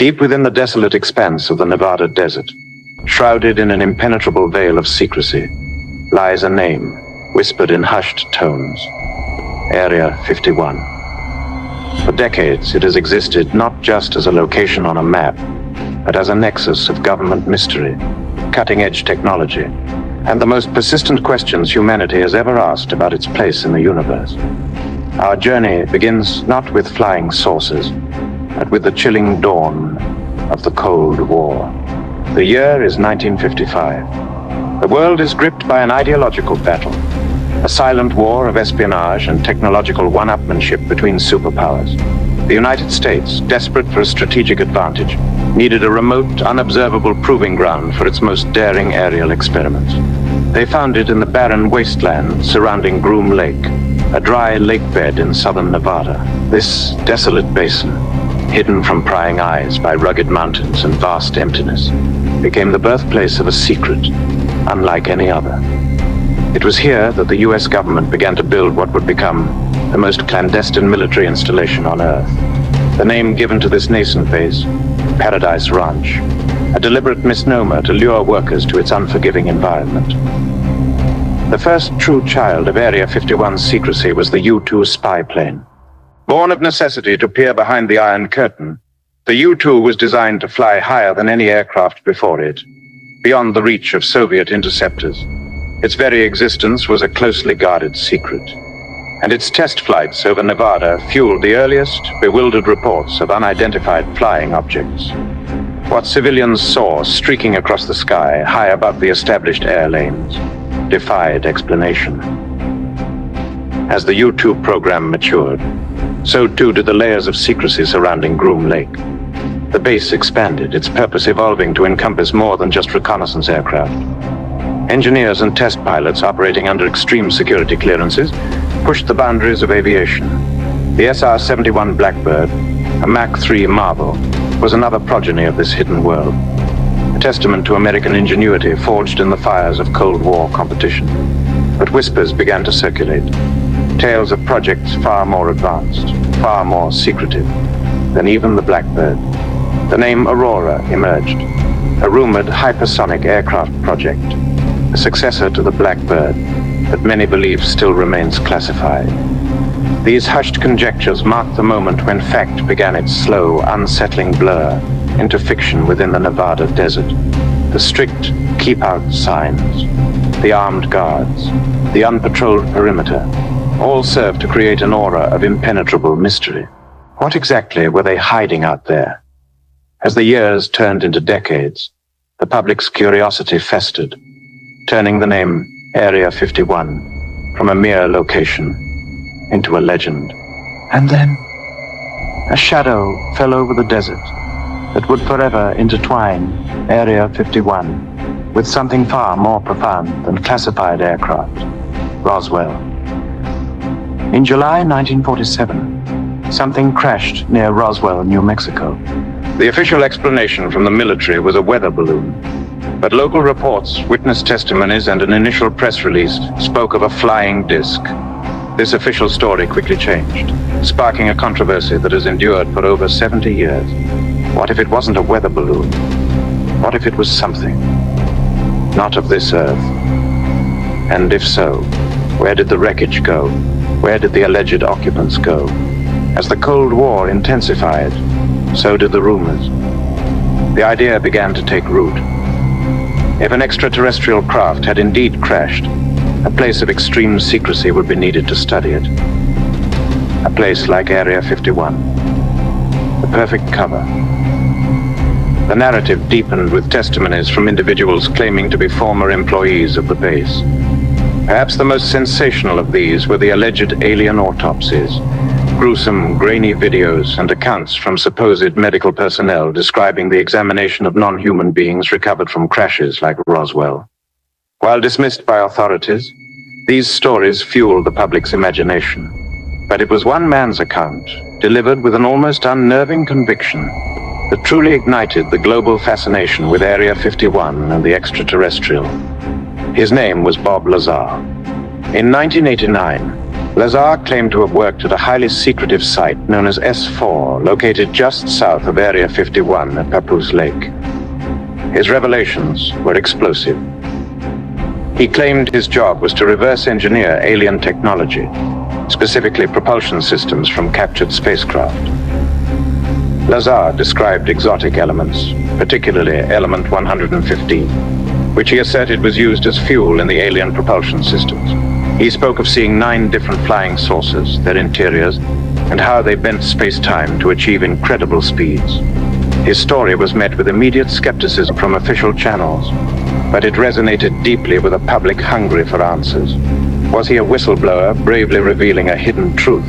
Deep within the desolate expanse of the Nevada desert, shrouded in an impenetrable veil of secrecy, lies a name, whispered in hushed tones. Area 51. For decades, it has existed not just as a location on a map, but as a nexus of government mystery, cutting-edge technology, and the most persistent questions humanity has ever asked about its place in the universe. Our journey begins not with flying saucers, but with the chilling dawn of the Cold War. The year is 1955. The world is gripped by an ideological battle, a silent war of espionage and technological one-upmanship between superpowers. The United States, desperate for a strategic advantage, needed a remote, unobservable proving ground for its most daring aerial experiments. They found it in the barren wasteland surrounding Groom Lake, a dry lake bed in southern Nevada. This desolate basin, hidden from prying eyes by rugged mountains and vast emptiness, became the birthplace of a secret unlike any other. It was here that the US government began to build what would become the most clandestine military installation on Earth. The name given to this nascent base, Paradise Ranch, a deliberate misnomer to lure workers to its unforgiving environment. The first true child of Area 51's secrecy was the U-2 spy plane. Born of necessity to peer behind the Iron Curtain, the U-2 was designed to fly higher than any aircraft before it, beyond the reach of Soviet interceptors. Its very existence was a closely guarded secret, and its test flights over Nevada fueled the earliest, bewildered reports of unidentified flying objects. What civilians saw streaking across the sky, high above the established air lanes, defied explanation. As the U-2 program matured, so too did the layers of secrecy surrounding Groom Lake. The base expanded, its purpose evolving to encompass more than just reconnaissance aircraft. Engineers and test pilots operating under extreme security clearances pushed the boundaries of aviation. The SR-71 Blackbird, a Mach 3 Marvel, was another progeny of this hidden world, a testament to American ingenuity forged in the fires of Cold War competition. But whispers began to circulate, tales of projects far more advanced, far more secretive than even the Blackbird. The name Aurora emerged, a rumored hypersonic aircraft project, a successor to the Blackbird that many believe still remains classified. These hushed conjectures marked the moment when fact began its slow, unsettling blur into fiction within the Nevada desert. The strict keep-out signs, the armed guards, the unpatrolled perimeter, all served to create an aura of impenetrable mystery. What exactly were they hiding out there? As the years turned into decades, the public's curiosity festered, turning the name Area 51 from a mere location into a legend. And then, a shadow fell over the desert that would forever intertwine Area 51 with something far more profound than classified aircraft, Roswell. In July 1947, something crashed near Roswell, New Mexico. The official explanation from the military was a weather balloon, but local reports, witness testimonies, and an initial press release spoke of a flying disc. This official story quickly changed, sparking a controversy that has endured for over 70 years. What if it wasn't a weather balloon? What if it was something not of this Earth? And if so, where did the wreckage go? Where did the alleged occupants go? As the Cold War intensified, so did the rumors. The idea began to take root. If an extraterrestrial craft had indeed crashed, a place of extreme secrecy would be needed to study it. A place like Area 51. The perfect cover. The narrative deepened with testimonies from individuals claiming to be former employees of the base. Perhaps the most sensational of these were the alleged alien autopsies, gruesome, grainy videos and accounts from supposed medical personnel describing the examination of non-human beings recovered from crashes like Roswell. While dismissed by authorities, these stories fueled the public's imagination. But it was one man's account, delivered with an almost unnerving conviction, that truly ignited the global fascination with Area 51 and the extraterrestrial. His name was Bob Lazar. In 1989, Lazar claimed to have worked at a highly secretive site known as S4, located just south of Area 51 at Papoose Lake. His revelations were explosive. He claimed his job was to reverse engineer alien technology, specifically propulsion systems from captured spacecraft. Lazar described exotic elements, particularly element 115, which he asserted was used as fuel in the alien propulsion systems. He spoke of seeing 9 different flying saucers, their interiors, and how they bent space-time to achieve incredible speeds. His story was met with immediate skepticism from official channels, but it resonated deeply with a public hungry for answers. Was he a whistleblower bravely revealing a hidden truth,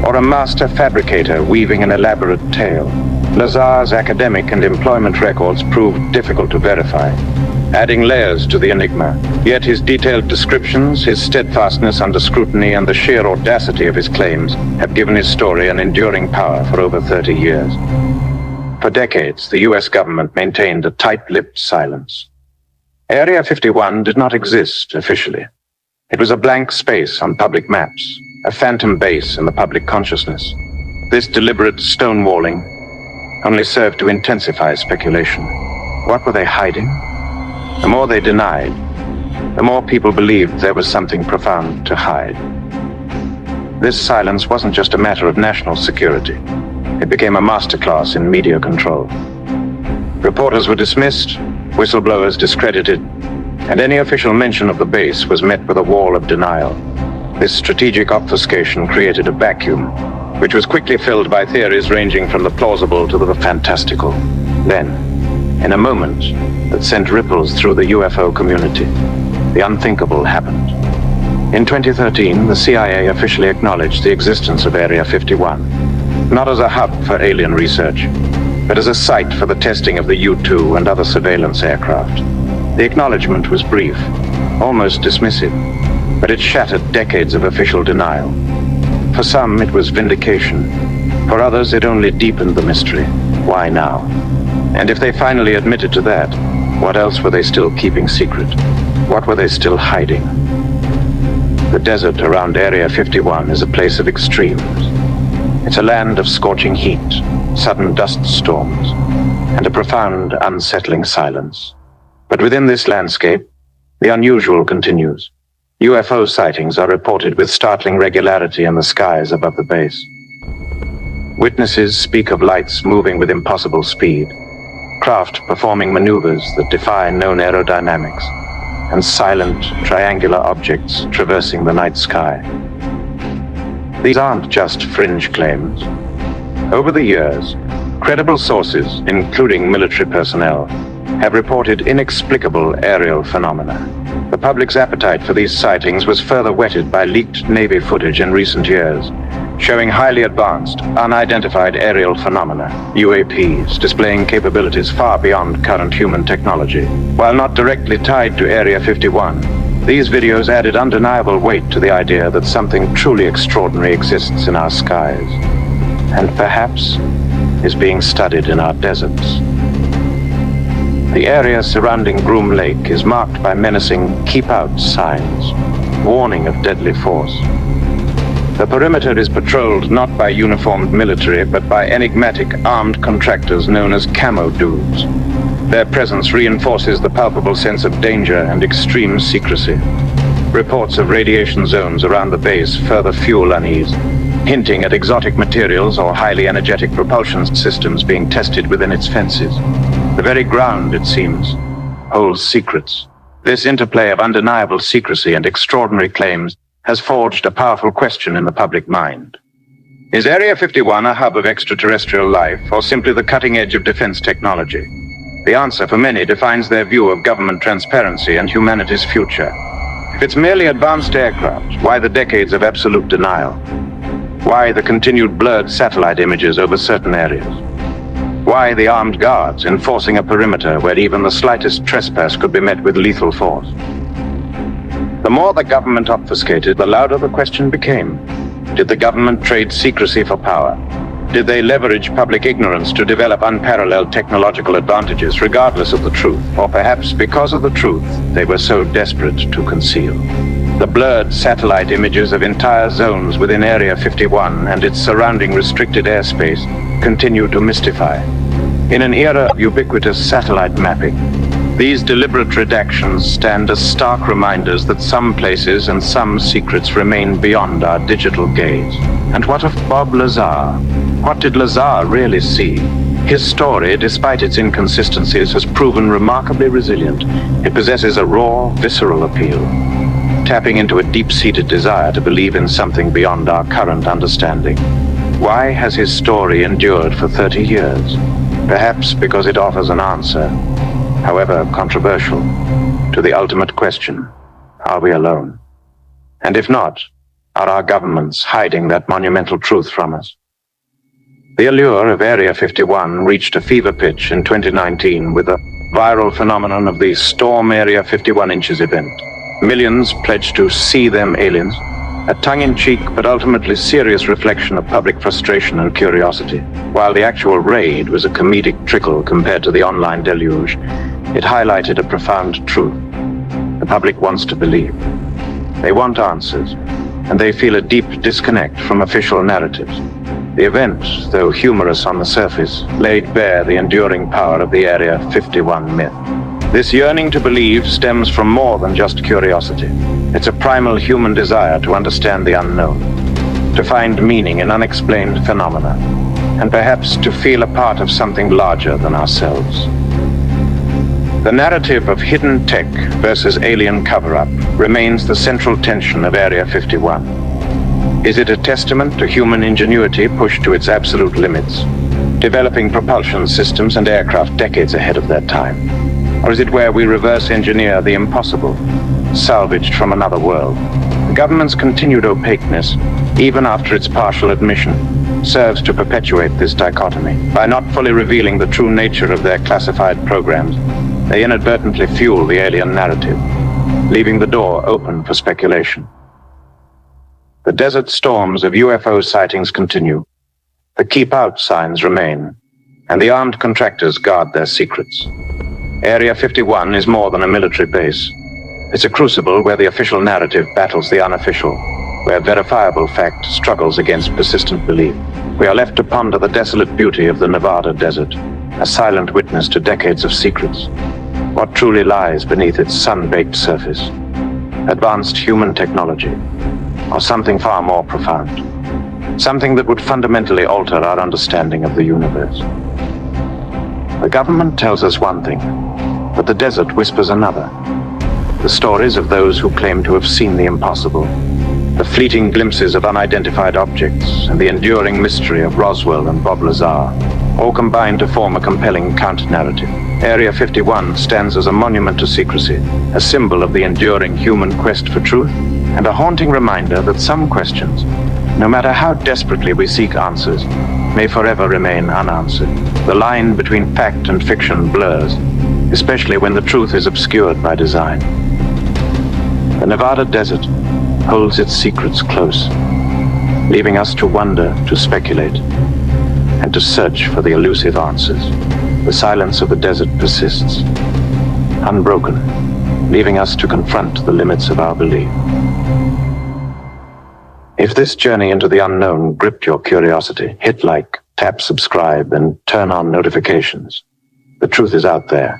or a master fabricator weaving an elaborate tale? Lazar's academic and employment records proved difficult to verify, adding layers to the enigma. Yet his detailed descriptions, his steadfastness under scrutiny, and the sheer audacity of his claims have given his story an enduring power for over 30 years. For decades, the US government maintained a tight-lipped silence. Area 51 did not exist officially. It was a blank space on public maps, a phantom base in the public consciousness. This deliberate stonewalling only served to intensify speculation. What were they hiding? The more they denied, the more people believed there was something profound to hide. This silence wasn't just a matter of national security. It became a masterclass in media control. Reporters were dismissed, whistleblowers discredited, and any official mention of the base was met with a wall of denial. This strategic obfuscation created a vacuum, which was quickly filled by theories ranging from the plausible to the fantastical. Then, in a moment that sent ripples through the UFO community, the unthinkable happened. In 2013, the CIA officially acknowledged the existence of Area 51, not as a hub for alien research, but as a site for the testing of the U-2 and other surveillance aircraft. The acknowledgement was brief, almost dismissive, but it shattered decades of official denial. For some, it was vindication. For others, it only deepened the mystery. Why now? And if they finally admitted to that, what else were they still keeping secret? What were they still hiding? The desert around Area 51 is a place of extremes. It's a land of scorching heat, sudden dust storms, and a profound, unsettling silence. But within this landscape, the unusual continues. UFO sightings are reported with startling regularity in the skies above the base. Witnesses speak of lights moving with impossible speed, craft performing maneuvers that defy known aerodynamics, and silent, triangular objects traversing the night sky. These aren't just fringe claims. Over the years, credible sources, including military personnel, have reported inexplicable aerial phenomena. The public's appetite for these sightings was further whetted by leaked Navy footage in recent years, showing highly advanced, unidentified aerial phenomena, UAPs, displaying capabilities far beyond current human technology. While not directly tied to Area 51, these videos added undeniable weight to the idea that something truly extraordinary exists in our skies, and perhaps is being studied in our deserts. The area surrounding Groom Lake is marked by menacing keep out signs, warning of deadly force. The perimeter is patrolled not by uniformed military, but by enigmatic armed contractors known as camo dudes. Their presence reinforces the palpable sense of danger and extreme secrecy. Reports of radiation zones around the base further fuel unease, hinting at exotic materials or highly energetic propulsion systems being tested within its fences. The very ground, it seems, holds secrets. This interplay of undeniable secrecy and extraordinary claims has forged a powerful question in the public mind. Is Area 51 a hub of extraterrestrial life, or simply the cutting edge of defense technology? The answer for many defines their view of government transparency and humanity's future. If it's merely advanced aircraft, why the decades of absolute denial? Why the continued blurred satellite images over certain areas? Why the armed guards enforcing a perimeter where even the slightest trespass could be met with lethal force? The more the government obfuscated, the louder the question became. Did the government trade secrecy for power? Did they leverage public ignorance to develop unparalleled technological advantages regardless of the truth? Or perhaps because of the truth, they were so desperate to conceal? The blurred satellite images of entire zones within Area 51 and its surrounding restricted airspace continue to mystify. In an era of ubiquitous satellite mapping, these deliberate redactions stand as stark reminders that some places and some secrets remain beyond our digital gaze. And what of Bob Lazar? What did Lazar really see? His story, despite its inconsistencies, has proven remarkably resilient. It possesses a raw, visceral appeal, tapping into a deep-seated desire to believe in something beyond our current understanding. Why has his story endured for 30 years? Perhaps because it offers an answer, however controversial, to the ultimate question: are we alone? And if not, are our governments hiding that monumental truth from us? The allure of Area 51 reached a fever pitch in 2019 with the viral phenomenon of the Storm Area 51 Inches event. Millions pledged to see them aliens, a tongue-in-cheek but ultimately serious reflection of public frustration and curiosity. While the actual raid was a comedic trickle compared to the online deluge, it highlighted a profound truth. The public wants to believe. They want answers, and they feel a deep disconnect from official narratives. The event, though humorous on the surface, laid bare the enduring power of the Area 51 myth. This yearning to believe stems from more than just curiosity. It's a primal human desire to understand the unknown, to find meaning in unexplained phenomena, and perhaps to feel a part of something larger than ourselves. The narrative of hidden tech versus alien cover-up remains the central tension of Area 51. Is it a testament to human ingenuity pushed to its absolute limits, developing propulsion systems and aircraft decades ahead of their time? Or is it where we reverse engineer the impossible, salvaged from another world? The government's continued opaqueness, even after its partial admission, serves to perpetuate this dichotomy. By not fully revealing the true nature of their classified programs, they inadvertently fuel the alien narrative, leaving the door open for speculation. The desert storms of UFO sightings continue. The keep out signs remain, and the armed contractors guard their secrets. Area 51 is more than a military base. It's a crucible where the official narrative battles the unofficial, where verifiable fact struggles against persistent belief. We are left to ponder the desolate beauty of the Nevada desert, a silent witness to decades of secrets. What truly lies beneath its sun-baked surface? Advanced human technology, or something far more profound? Something that would fundamentally alter our understanding of the universe. The government tells us one thing, but the desert whispers another. The stories of those who claim to have seen the impossible, the fleeting glimpses of unidentified objects, and the enduring mystery of Roswell and Bob Lazar, all combine to form a compelling counter-narrative. Area 51 stands as a monument to secrecy, a symbol of the enduring human quest for truth, and a haunting reminder that some questions, no matter how desperately we seek answers, may forever remain unanswered. The line between fact and fiction blurs, especially when the truth is obscured by design. The Nevada desert holds its secrets close, leaving us to wonder, to speculate, and to search for the elusive answers. The silence of the desert persists, unbroken, leaving us to confront the limits of our belief. If this journey into the unknown gripped your curiosity, hit like, tap subscribe, and turn on notifications. The truth is out there.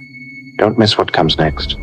Don't miss what comes next.